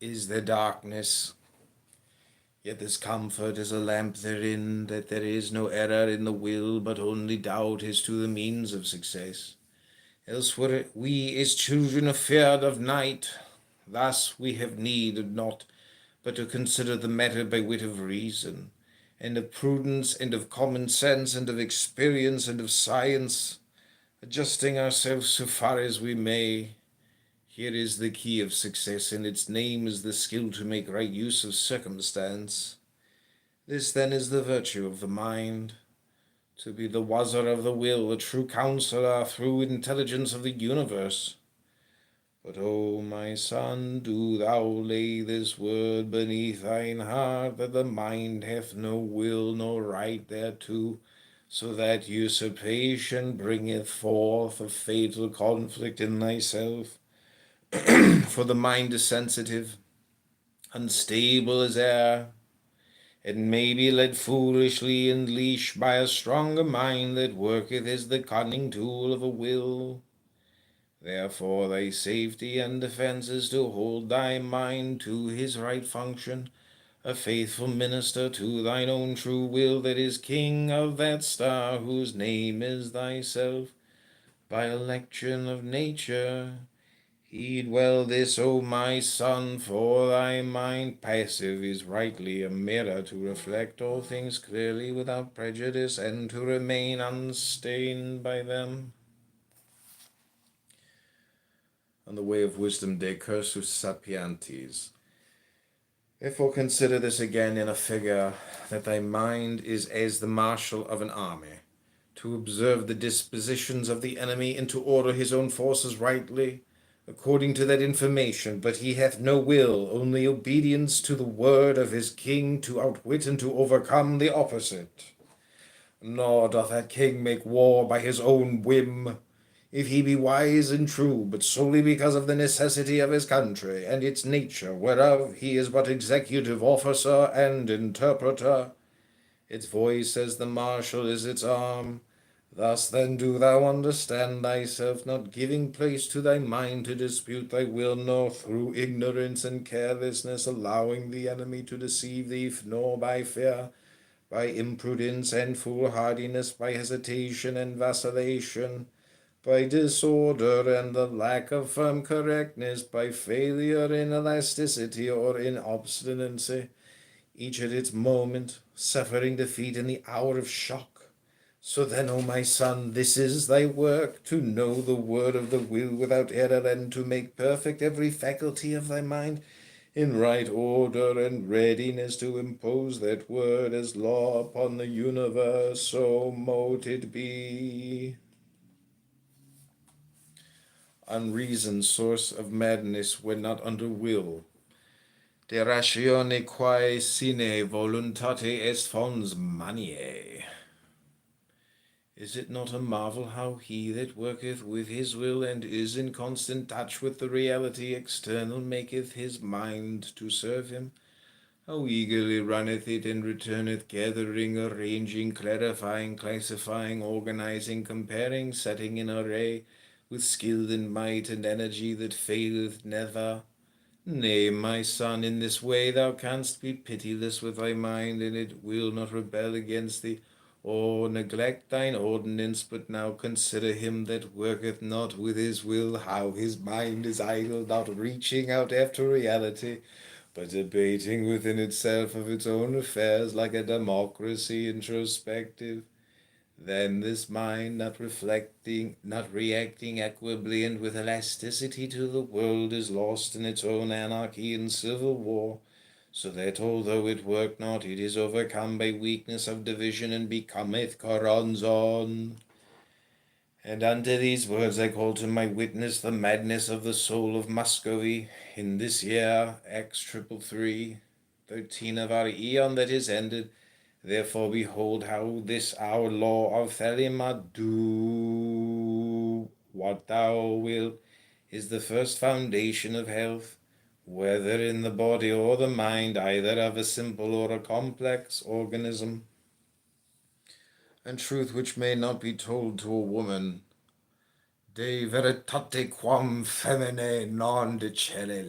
is there darkness, yet this comfort is a lamp therein, that there is no error in the will, but only doubt as to the means of success. Else were we as children afeard of night. Thus we have need not but to consider the matter by wit of reason, and of prudence, and of common sense, and of experience, and of science, adjusting ourselves so far as we may. Here is the key of success, and its name is the skill to make right use of circumstance. This then is the virtue of the mind, to be the wazzer of the will, a true counsellor through intelligence of the universe. But, O my son, do thou lay this word beneath thine heart, that the mind hath no will nor right thereto, so that usurpation bringeth forth a fatal conflict in thyself. For the mind is sensitive, unstable as air, and may be led foolishly and leashed by a stronger mind that worketh as the cunning tool of a will. Therefore thy safety and defence is to hold thy mind to his right function, a faithful minister to thine own true will, that is king of that star whose name is thyself, by election of nature. Heed well this, O my son, for thy mind passive is rightly a mirror to reflect all things clearly without prejudice, and to remain unstained by them. On the way of wisdom, de cursus sapientis. Therefore consider this again in a figure, that thy mind is as the marshal of an army, to observe the dispositions of the enemy, and to order his own forces rightly, according to that information, but he hath no will, only obedience to the word of his king, to outwit and to overcome the opposite. Nor doth that king make war by his own whim, if he be wise and true, but solely because of the necessity of his country, and its nature, whereof he is but executive officer and interpreter. Its voice as the marshal is its arm. Thus then do thou understand thyself, not giving place to thy mind to dispute thy will, nor through ignorance and carelessness allowing the enemy to deceive thee, nor by fear, by imprudence and foolhardiness, by hesitation and vacillation, by disorder and the lack of firm correctness, by failure in elasticity or in obstinacy, each at its moment, suffering defeat in the hour of shock. So then, O my son, this is thy work, to know the word of the will without error, and to make perfect every faculty of thy mind in right order and readiness to impose that word as law upon the universe, so mote it be. Unreason, source of madness, when not under will. De ratione quae sine voluntate est fons maniae. Is it not a marvel how he that worketh with his will, and is in constant touch with the reality external, maketh his mind to serve him? How eagerly runneth it, and returneth, gathering, arranging, clarifying, classifying, organizing, comparing, setting in array, with skill and might and energy that faileth never. Nay, my son, in this way thou canst be pitiless with thy mind, and it will not rebel against thee, or neglect thine ordinance. But now consider him that worketh not with his will, how his mind is idle, not reaching out after reality, but debating within itself of its own affairs, like a democracy introspective. Then this mind, not reflecting, not reacting equably and with elasticity to the world, is lost in its own anarchy and civil war, so that although it work not, it is overcome by weakness of division, and becometh coronzon. And unto these words I call to my witness the madness of the soul of Muscovy, in this year X333, 13 of our aeon that is ended. Therefore behold how this our law of Thelema, do what thou wilt, is the first foundation of health, whether in the body or the mind, either of a simple or a complex organism. And truth which may not be told to a woman, de veritate quam feminae non dicere